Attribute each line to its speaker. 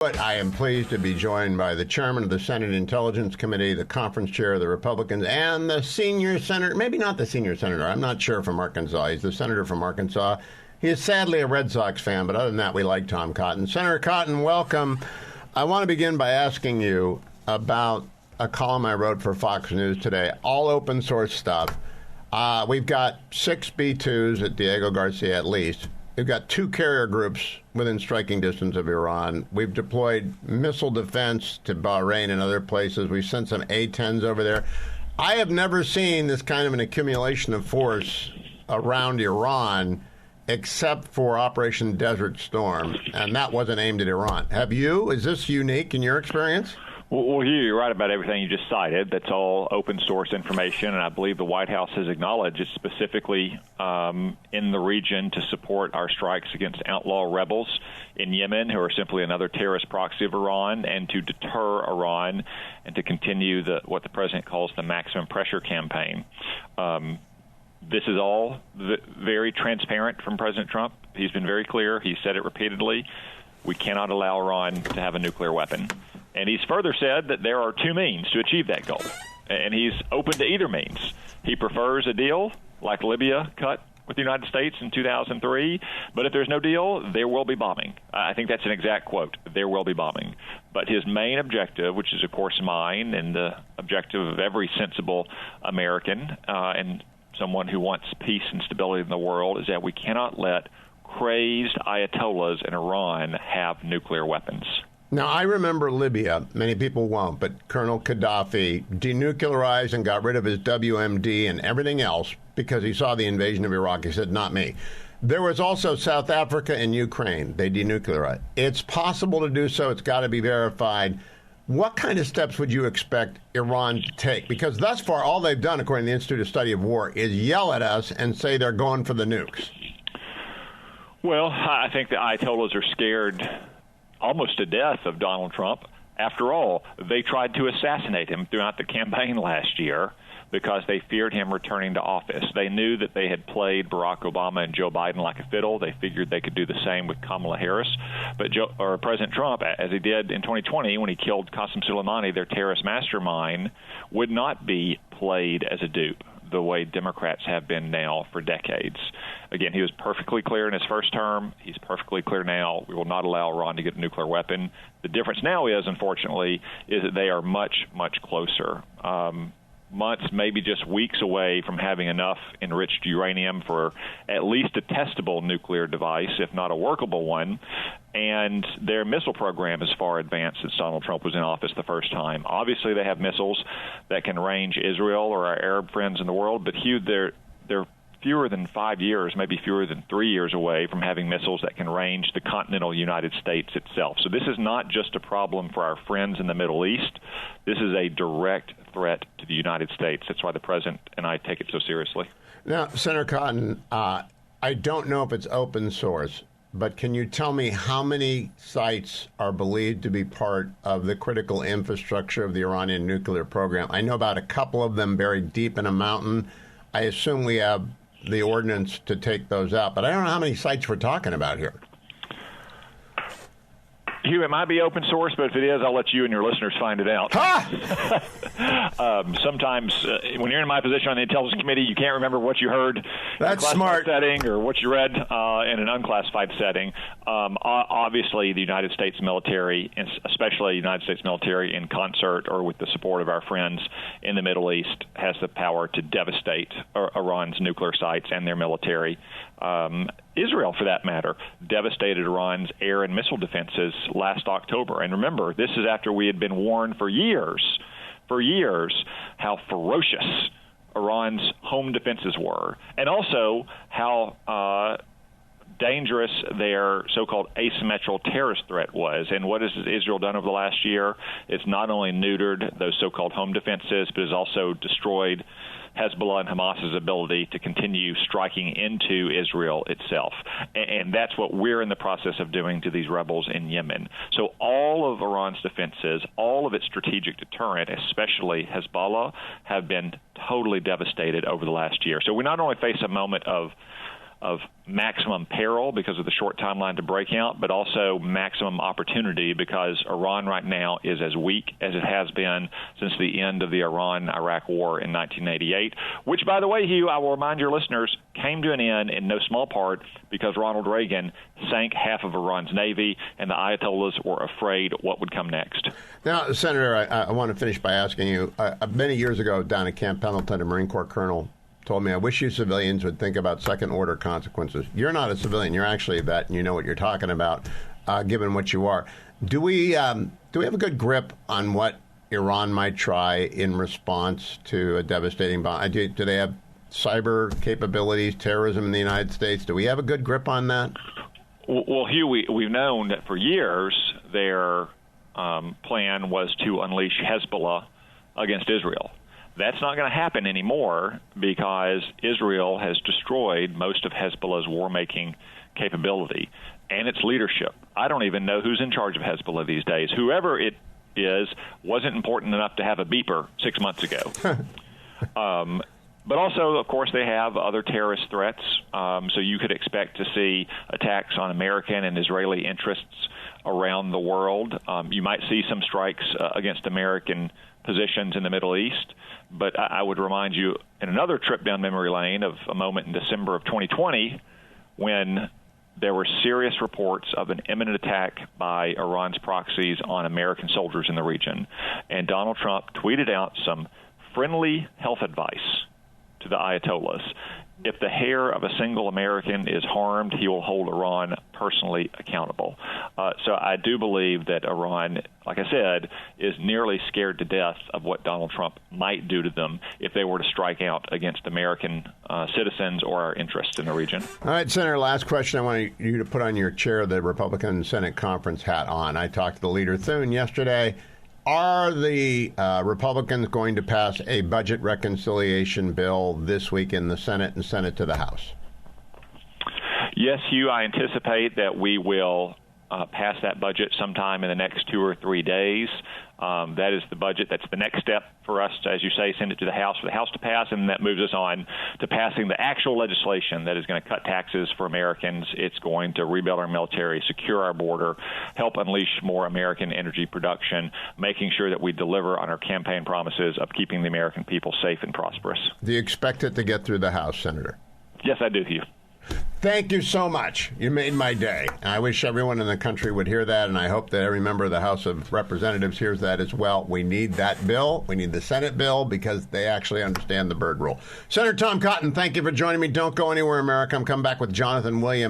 Speaker 1: But I am pleased to be joined by the chairman of the Senate Intelligence Committee, the conference chair of the Republicans, and the senior senator, maybe not the senior senator, I'm not sure, from Arkansas. He's the senator from Arkansas. He is sadly a Red Sox fan, but other than that, we like Tom Cotton. Senator Cotton, welcome. I want to begin by asking you about a column I wrote for Fox News today, all open source stuff. We've got 6 B-2s at Diego Garcia at least. We've got 2 carrier groups within striking distance of Iran. We've deployed missile defense to Bahrain and other places. We've sent some A-10s over there. I have never seen this kind of an accumulation of force around Iran except for Operation Desert Storm, and that wasn't aimed at Iran. Have you? Is this unique in your experience?
Speaker 2: Well, Hugh, you're right about everything you just cited. That's all open source information, and I believe the White House has acknowledged it's specifically in the region to support our strikes against outlaw rebels in Yemen, who are simply another terrorist proxy of Iran, and to deter Iran and to continue what the president calls the maximum pressure campaign. This is all very transparent from President Trump. He's been very clear. He said it repeatedly. We cannot allow Iran to have a nuclear weapon. And he's further said that there are 2 means to achieve that goal, and he's open to either means. He prefers a deal like Libya cut with the United States in 2003, but if there's no deal, there will be bombing. I think that's an exact quote, there will be bombing. But his main objective, which is, of course, mine and the objective of every sensible American and someone who wants peace and stability in the world, is that we cannot let crazed ayatollahs in Iran have nuclear weapons.
Speaker 1: Now, I remember Libya. Many people won't, but Colonel Gaddafi denuclearized and got rid of his WMD and everything else because he saw the invasion of Iraq. He said, not me. There was also South Africa and Ukraine. They denuclearized. It's possible to do so. It's got to be verified. What kind of steps would you expect Iran to take? Because thus far, all they've done, according to the Institute of Study of War, is yell at us and say they're going for the nukes.
Speaker 2: Well, I think the Ayatollahs are scared almost to death of Donald Trump. After all, they tried to assassinate him throughout the campaign last year because they feared him returning to office. They knew that they had played Barack Obama and Joe Biden like a fiddle. They figured they could do the same with Kamala Harris. But President Trump, as he did in 2020 when he killed Qasem Soleimani, their terrorist mastermind, would not be played as a dupe the way Democrats have been now for decades. Again, he was perfectly clear in his first term. He's perfectly clear now. We will not allow Iran to get a nuclear weapon. The difference now is, unfortunately, is that they are much, much closer. Months, maybe just weeks away from having enough enriched uranium for at least a testable nuclear device, if not a workable one. And their missile program is far advanced since Donald Trump was in office the first time. Obviously, they have missiles that can range Israel or our Arab friends in the world, but Hugh, they're fewer than 5 years, maybe fewer than 3 years away from having missiles that can range the continental United States itself. So this is not just a problem for our friends in the Middle East. This is a direct threat to the United States. That's why the president and I take it so seriously.
Speaker 1: Now, Senator Cotton, I don't know if it's open source, but can you tell me how many sites are believed to be part of the critical infrastructure of the Iranian nuclear program? I know about a couple of them buried deep in a mountain. I assume we have the ordinance to take those out, but I don't know how many sites we're talking about here.
Speaker 2: Hugh, it might be open source, but if it is, I'll let you and your listeners find it out. Sometimes when you're in my position on the Intelligence Committee, you can't remember what you heard in a classified setting or what you read in an unclassified setting. Obviously, the United States military, and especially the United States military in concert or with the support of our friends in the Middle East, has the power to devastate Iran's nuclear sites and their military. Israel, for that matter, devastated Iran's air and missile defenses last October. And remember, this is after we had been warned for years, how ferocious Iran's home defenses were, and also how dangerous their so-called asymmetrical terrorist threat was. And what has Israel done over the last year? It's not only neutered those so-called home defenses, but has also destroyed Hezbollah and Hamas's ability to continue striking into Israel itself. And that's what we're in the process of doing to these rebels in Yemen. So all of Iran's defenses, all of its strategic deterrent, especially Hezbollah, have been totally devastated over the last year. So we not only face a moment of of maximum peril because of the short timeline to break out, but also maximum opportunity because Iran right now is as weak as it has been since the end of the Iran-Iraq war in 1988, which, by the way, Hugh, I will remind your listeners, came to an end in no small part because Ronald Reagan sank half of Iran's navy, and the Ayatollahs were afraid what would come next.
Speaker 1: Now, Senator, I want to finish by asking you, many years ago down at Camp Pendleton, a Marine Corps colonel told me, I wish you civilians would think about second-order consequences. You're not a civilian. You're actually a vet, and you know what you're talking about, given what you are. Do we have a good grip on what Iran might try in response to a devastating bomb? Do they have cyber capabilities, terrorism in the United States? Do we have a good grip on that?
Speaker 2: Well, Hugh, we've known that for years their plan was to unleash Hezbollah against Israel. That's not going to happen anymore because Israel has destroyed most of Hezbollah's war-making capability and its leadership. I don't even know who's in charge of Hezbollah these days. Whoever it is wasn't important enough to have a beeper 6 months ago. But also, of course, they have other terrorist threats, so you could expect to see attacks on American and Israeli interests around the world. You might see some strikes against American positions in the Middle East, but I would remind you in another trip down memory lane of a moment in December of 2020 when there were serious reports of an imminent attack by Iran's proxies on American soldiers in the region. And Donald Trump tweeted out some friendly health advice to the Ayatollahs. If the hair of a single American is harmed, he will hold Iran personally accountable. So I do believe that Iran, like I said, is nearly scared to death of what Donald Trump might do to them if they were to strike out against American citizens or our interests in the region.
Speaker 1: All right, Senator, last question. I want you to put on your chair the Republican Senate conference hat on. I talked to the leader, Thune, yesterday. Are the Republicans going to pass a budget reconciliation bill this week in the Senate and send it to the House?
Speaker 2: Yes, Hugh, I anticipate that we will pass that budget sometime in the next 2 or 3 days. That is the budget. That's the next step for us to, as you say, send it to the House for the House to pass, and that moves us on to passing the actual legislation that is going to cut taxes for Americans. It's going to rebuild our military, secure our border, help unleash more American energy production, making sure that we deliver on our campaign promises of keeping the American people safe and prosperous.
Speaker 1: Do you expect it to get through the House, Senator?
Speaker 2: Yes, I do, Hugh.
Speaker 1: Thank you so much. You made my day. I wish everyone in the country would hear that, and I hope that every member of the House of Representatives hears that as well. We need that bill. We need the Senate bill because they actually understand the bird rule. Senator Tom Cotton, thank you for joining me. Don't go anywhere, America. I'm coming back with Jonathan Williams.